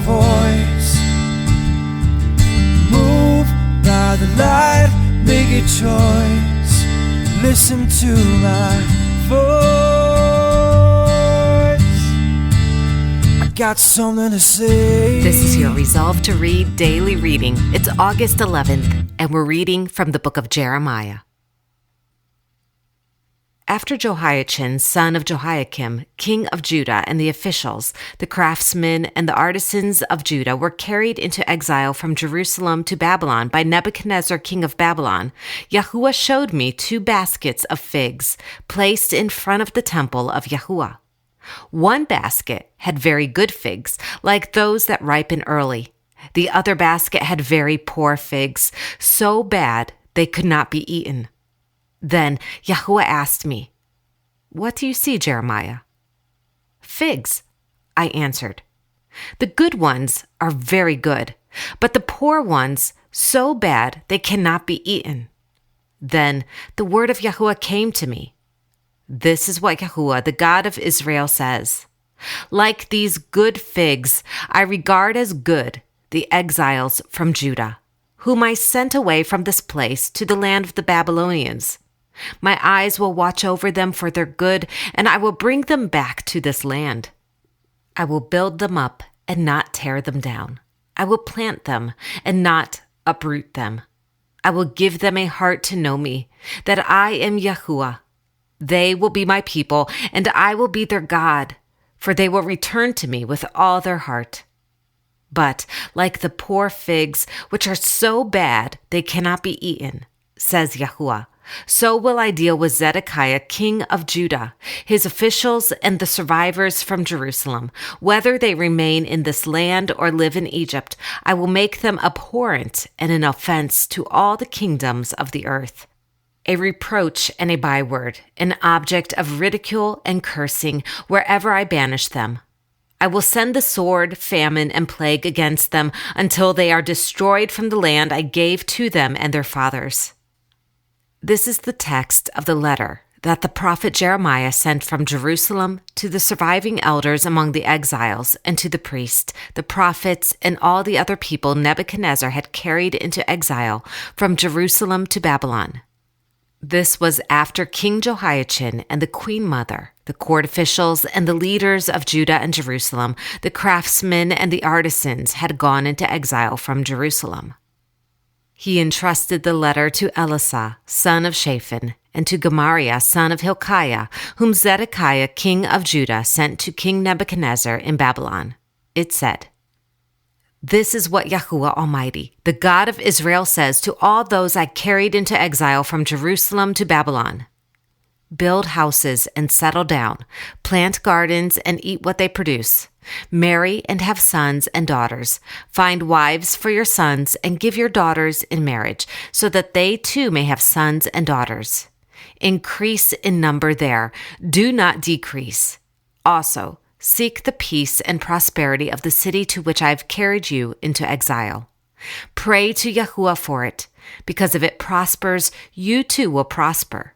voice. Move by the light, make a choice. Listen to my voice. I got something to say. This is your Resolve to Read daily reading. It's August 11th, and we're reading from the book of Jeremiah. After Jehoiachin, son of Jehoiakim, king of Judah, and the officials, the craftsmen, and the artisans of Judah were carried into exile from Jerusalem to Babylon by Nebuchadnezzar, king of Babylon, Yahuwah showed me 2 baskets of figs placed in front of the temple of Yahuwah. One basket had very good figs, like those that ripen early. The other basket had very poor figs, so bad they could not be eaten. Then Yahuwah asked me, "What do you see, Jeremiah?" "Figs," I answered. "The good ones are very good, but the poor ones so bad they cannot be eaten." Then the word of Yahuwah came to me. "This is what Yahuwah, the God of Israel, says. Like these good figs, I regard as good the exiles from Judah, whom I sent away from this place to the land of the Babylonians. My eyes will watch over them for their good, and I will bring them back to this land. I will build them up and not tear them down. I will plant them and not uproot them. I will give them a heart to know me, that I am Yahuwah. They will be my people, and I will be their God, for they will return to me with all their heart. But like the poor figs, which are so bad they cannot be eaten, says Yahuwah, so will I deal with Zedekiah, king of Judah, his officials, and the survivors from Jerusalem. Whether they remain in this land or live in Egypt, I will make them abhorrent and an offense to all the kingdoms of the earth, a reproach and a byword, an object of ridicule and cursing wherever I banish them. I will send the sword, famine, and plague against them until they are destroyed from the land I gave to them and their fathers." This is the text of the letter that the prophet Jeremiah sent from Jerusalem to the surviving elders among the exiles and to the priests, the prophets, and all the other people Nebuchadnezzar had carried into exile from Jerusalem to Babylon. This was after King Jehoiachin and the queen mother, the court officials, and the leaders of Judah and Jerusalem, the craftsmen and the artisans had gone into exile from Jerusalem. He entrusted the letter to Elisah, son of Shaphan, and to Gemariah, son of Hilkiah, whom Zedekiah, king of Judah, sent to King Nebuchadnezzar in Babylon. It said, "This is what Yahuwah Almighty, the God of Israel, says to all those I carried into exile from Jerusalem to Babylon. Build houses and settle down, plant gardens and eat what they produce. Marry and have sons and daughters. Find wives for your sons and give your daughters in marriage, so that they too may have sons and daughters. Increase in number there, do not decrease. Also, seek the peace and prosperity of the city to which I have carried you into exile. Pray to Yahuwah for it, because if it prospers, you too will prosper.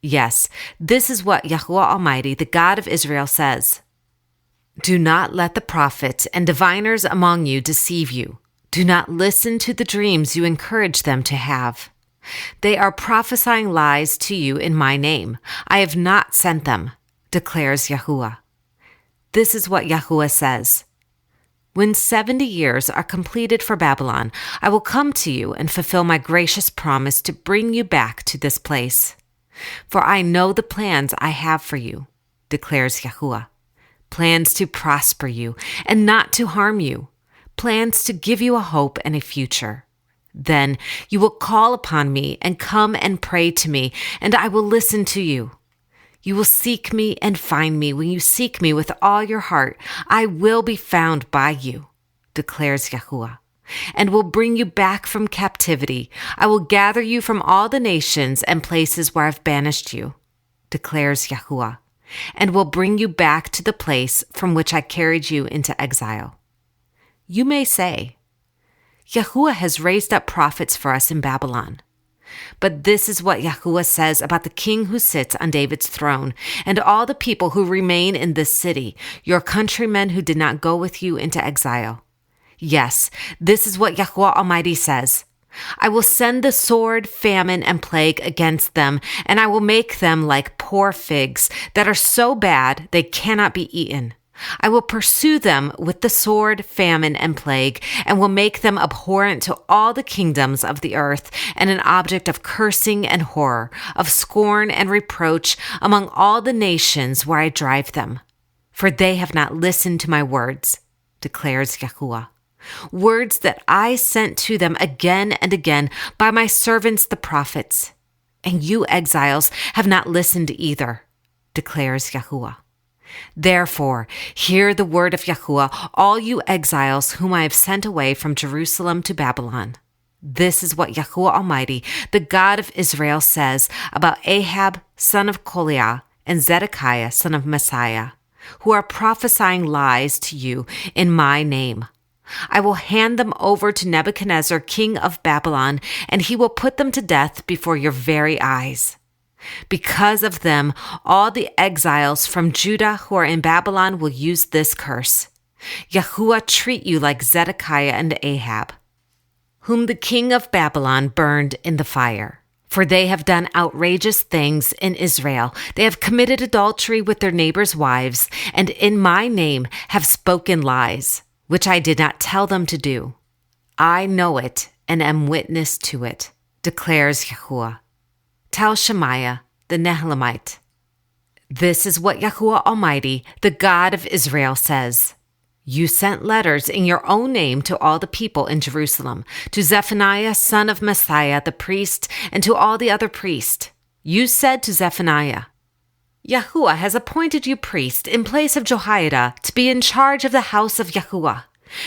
Yes, this is what Yahuwah Almighty, the God of Israel, says. Do not let the prophets and diviners among you deceive you. Do not listen to the dreams you encourage them to have. They are prophesying lies to you in my name. I have not sent them, declares Yahuwah. This is what Yahuwah says. When 70 years are completed for Babylon, I will come to you and fulfill my gracious promise to bring you back to this place. For I know the plans I have for you, declares Yahuwah. Plans to prosper you and not to harm you. Plans to give you a hope and a future. Then you will call upon me and come and pray to me, and I will listen to you. You will seek me and find me when you seek me with all your heart. I will be found by you, declares Yahuwah, and will bring you back from captivity. I will gather you from all the nations and places where I've banished you, declares Yahuwah, and will bring you back to the place from which I carried you into exile. You may say, Yahuwah has raised up prophets for us in Babylon. But this is what Yahuwah says about the king who sits on David's throne and all the people who remain in this city, your countrymen who did not go with you into exile. Yes, this is what Yahuwah Almighty says. I will send the sword, famine, and plague against them, and I will make them like poor figs that are so bad they cannot be eaten. I will pursue them with the sword, famine, and plague, and will make them abhorrent to all the kingdoms of the earth, and an object of cursing and horror, of scorn and reproach among all the nations where I drive them. For they have not listened to my words, declares Yahuwah. Words that I sent to them again and again by my servants the prophets. And you exiles have not listened either, declares Yahuwah. Therefore, hear the word of Yahuwah, all you exiles whom I have sent away from Jerusalem to Babylon. This is what Yahuwah Almighty, the God of Israel, says about Ahab, son of Koliah, and Zedekiah, son of Messiah, who are prophesying lies to you in my name. I will hand them over to Nebuchadnezzar, king of Babylon, and he will put them to death before your very eyes. Because of them, all the exiles from Judah who are in Babylon will use this curse. Yahuwah treat you like Zedekiah and Ahab, whom the king of Babylon burned in the fire. For they have done outrageous things in Israel. They have committed adultery with their neighbors' wives, and in my name have spoken lies, which I did not tell them to do. I know it and am witness to it, declares Yahuwah. Tell Shemaiah, the Nehelamite. This is what Yahuwah Almighty, the God of Israel, says. You sent letters in your own name to all the people in Jerusalem, to Zephaniah, son of Messiah, the priest, and to all the other priests. You said to Zephaniah, Yahuwah has appointed you priest in place of Jehoiada to be in charge of the house of Yahuwah.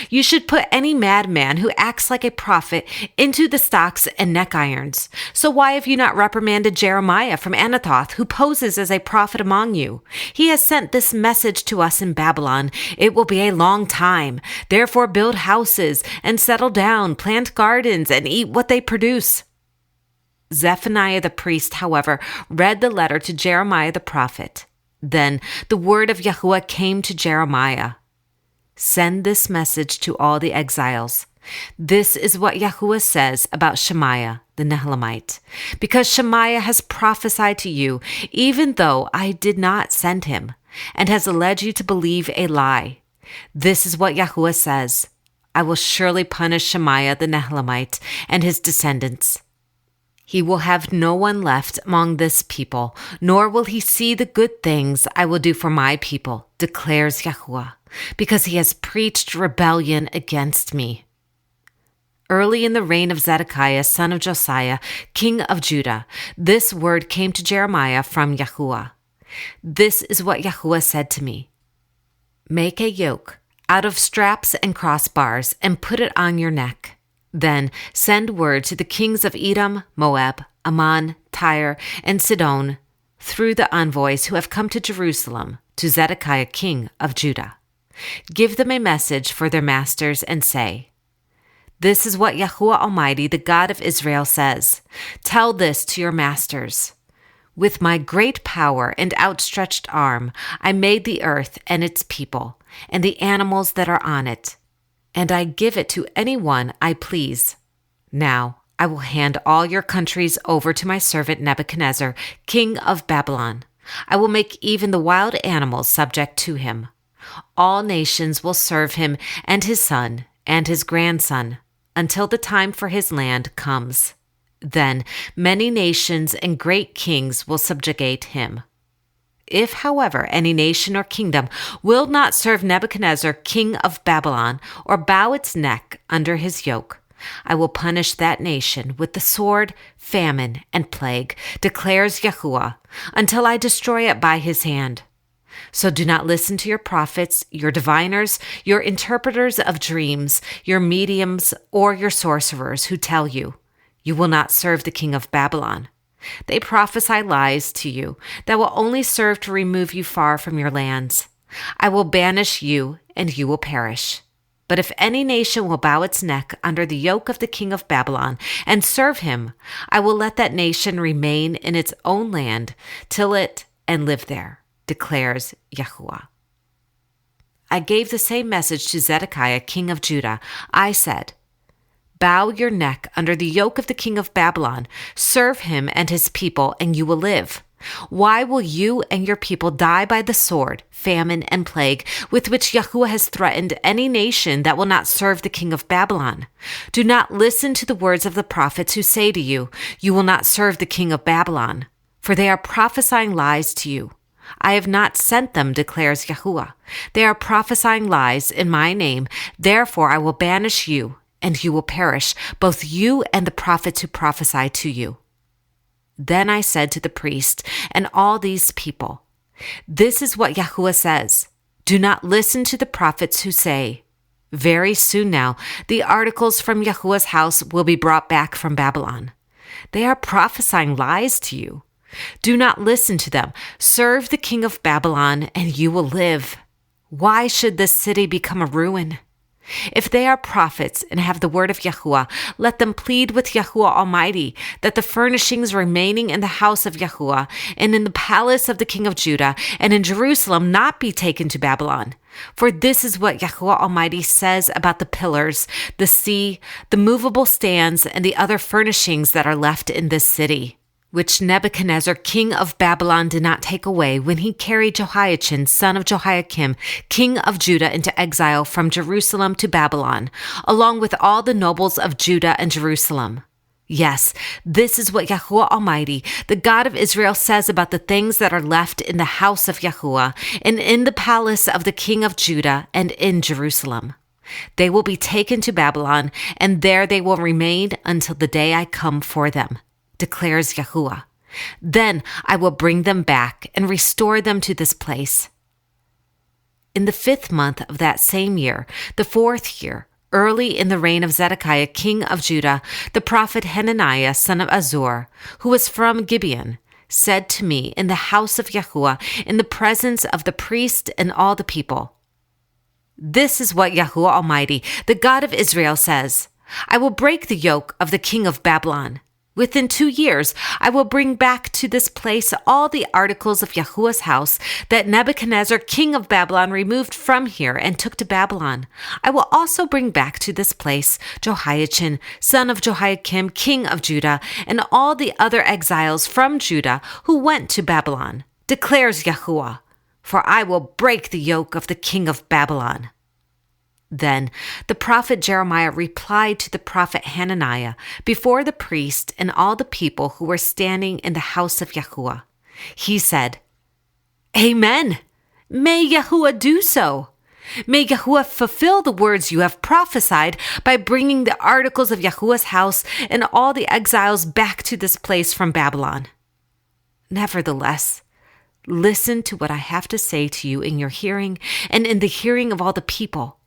You should put any madman who acts like a prophet into the stocks and neck irons. So why have you not reprimanded Jeremiah from Anathoth, who poses as a prophet among you? He has sent this message to us in Babylon. It will be a long time. Therefore build houses and settle down, plant gardens and eat what they produce. Zephaniah the priest, however, read the letter to Jeremiah the prophet. Then the word of Yahuwah came to Jeremiah. Send this message to all the exiles. This is what Yahuwah says about Shemaiah, the Nehelamite, because Shemaiah has prophesied to you, even though I did not send him, and has led you to believe a lie. This is what Yahuwah says. I will surely punish Shemaiah the Nehelamite and his descendants. He will have no one left among this people, nor will he see the good things I will do for my people, declares Yahuwah, because he has preached rebellion against me. Early in the reign of Zedekiah, son of Josiah, king of Judah, this word came to Jeremiah from Yahuwah. This is what Yahuwah said to me. Make a yoke out of straps and crossbars and put it on your neck. Then send word to the kings of Edom, Moab, Ammon, Tyre, and Sidon through the envoys who have come to Jerusalem to Zedekiah, king of Judah. Give them a message for their masters and say, This is what Yahuwah Almighty, the God of Israel, says. Tell this to your masters. With my great power and outstretched arm, I made the earth and its people, and the animals that are on it, and I give it to anyone I please. Now I will hand all your countries over to my servant Nebuchadnezzar, king of Babylon. I will make even the wild animals subject to him. All nations will serve him and his son and his grandson until the time for his land comes. Then many nations and great kings will subjugate him. If, however, any nation or kingdom will not serve Nebuchadnezzar, king of Babylon, or bow its neck under his yoke, I will punish that nation with the sword, famine, and plague, declares Yahuwah, until I destroy it by his hand. So do not listen to your prophets, your diviners, your interpreters of dreams, your mediums, or your sorcerers who tell you, you will not serve the king of Babylon. They prophesy lies to you that will only serve to remove you far from your lands. I will banish you, and you will perish. But if any nation will bow its neck under the yoke of the king of Babylon and serve him, I will let that nation remain in its own land, till it and live there, declares Yahuwah. I gave the same message to Zedekiah, king of Judah. I said, "Bow your neck under the yoke of the king of Babylon. Serve him and his people, and you will live. Why will you and your people die by the sword, famine, and plague with which Yahuwah has threatened any nation that will not serve the king of Babylon? Do not listen to the words of the prophets who say to you, 'You will not serve the king of Babylon,' for they are prophesying lies to you. I have not sent them, declares Yahuwah. They are prophesying lies in my name. Therefore I will banish you, and you will perish, both you and the prophets who prophesy to you." Then I said to the priest and all these people, "This is what Yahuwah says. Do not listen to the prophets who say, 'Very soon now, the articles from Yahuwah's house will be brought back from Babylon.' They are prophesying lies to you. Do not listen to them. Serve the king of Babylon, and you will live. Why should this city become a ruin? If they are prophets and have the word of Yahuwah, let them plead with Yahuwah Almighty that the furnishings remaining in the house of Yahuwah and in the palace of the king of Judah and in Jerusalem not be taken to Babylon. For this is what Yahuwah Almighty says about the pillars, the sea, the movable stands, and the other furnishings that are left in this city, which Nebuchadnezzar, king of Babylon, did not take away when he carried Jehoiachin, son of Jehoiakim, king of Judah, into exile from Jerusalem to Babylon, along with all the nobles of Judah and Jerusalem. Yes, this is what Yahuwah Almighty, the God of Israel, says about the things that are left in the house of Yahuwah and in the palace of the king of Judah and in Jerusalem. They will be taken to Babylon, and there they will remain until the day I come for them, declares Yahuwah. Then I will bring them back and restore them to this place. In the 5th month of that same year, the 4th year, early in the reign of Zedekiah, king of Judah, the prophet Hananiah, son of Azur, who was from Gibeon, said to me in the house of Yahuwah, in the presence of the priest and all the people, "This is what Yahuwah Almighty, the God of Israel, says. I will break the yoke of the king of Babylon. Within 2 years, I will bring back to this place all the articles of Yahuwah's house that Nebuchadnezzar, king of Babylon, removed from here and took to Babylon. I will also bring back to this place Jehoiachin, son of Jehoiakim, king of Judah, and all the other exiles from Judah who went to Babylon, declares Yahuwah, for I will break the yoke of the king of Babylon." Then the prophet Jeremiah replied to the prophet Hananiah before the priest and all the people who were standing in the house of Yahuwah. He said, "Amen. May Yahuwah do so. May Yahuwah fulfill the words you have prophesied by bringing the articles of Yahuwah's house and all the exiles back to this place from Babylon. Nevertheless, listen to what I have to say to you in your hearing and in the hearing of all the people.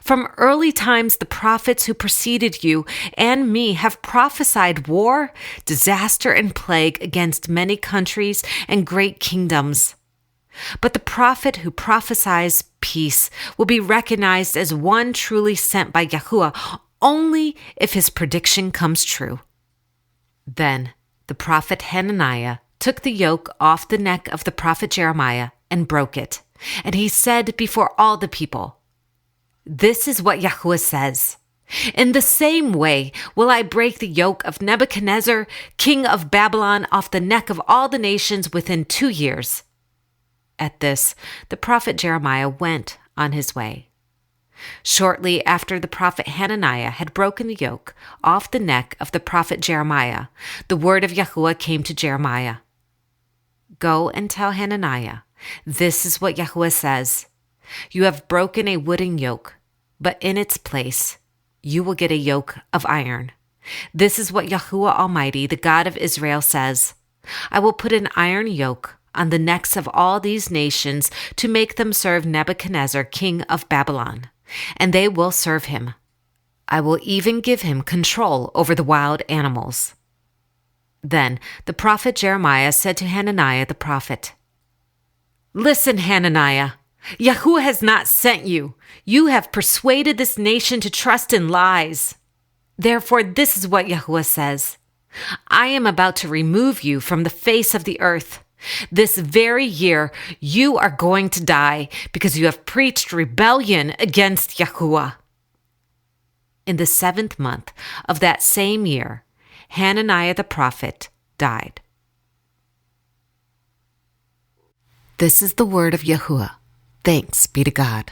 From early times, the prophets who preceded you and me have prophesied war, disaster, and plague against many countries and great kingdoms. But the prophet who prophesies peace will be recognized as one truly sent by Yahuwah only if his prediction comes true." Then the prophet Hananiah took the yoke off the neck of the prophet Jeremiah and broke it. And he said before all the people, "This is what Yahuwah says. In the same way will I break the yoke of Nebuchadnezzar, king of Babylon, off the neck of all the nations within 2 years." At this, the prophet Jeremiah went on his way. Shortly after the prophet Hananiah had broken the yoke off the neck of the prophet Jeremiah, the word of Yahuwah came to Jeremiah. "Go and tell Hananiah, this is what Yahuwah says. You have broken a wooden yoke, but in its place you will get a yoke of iron. This is what Yahuwah Almighty, the God of Israel, says. I will put an iron yoke on the necks of all these nations to make them serve Nebuchadnezzar, king of Babylon, and they will serve him. I will even give him control over the wild animals." Then the prophet Jeremiah said to Hananiah the prophet, "Listen, Hananiah. Yahuwah has not sent you. You have persuaded this nation to trust in lies. Therefore, this is what Yahuwah says. I am about to remove you from the face of the earth. This very year, you are going to die because you have preached rebellion against Yahuwah. In the 7th month of that same year, Hananiah the prophet died. This is the word of Yahuwah. Thanks be to God.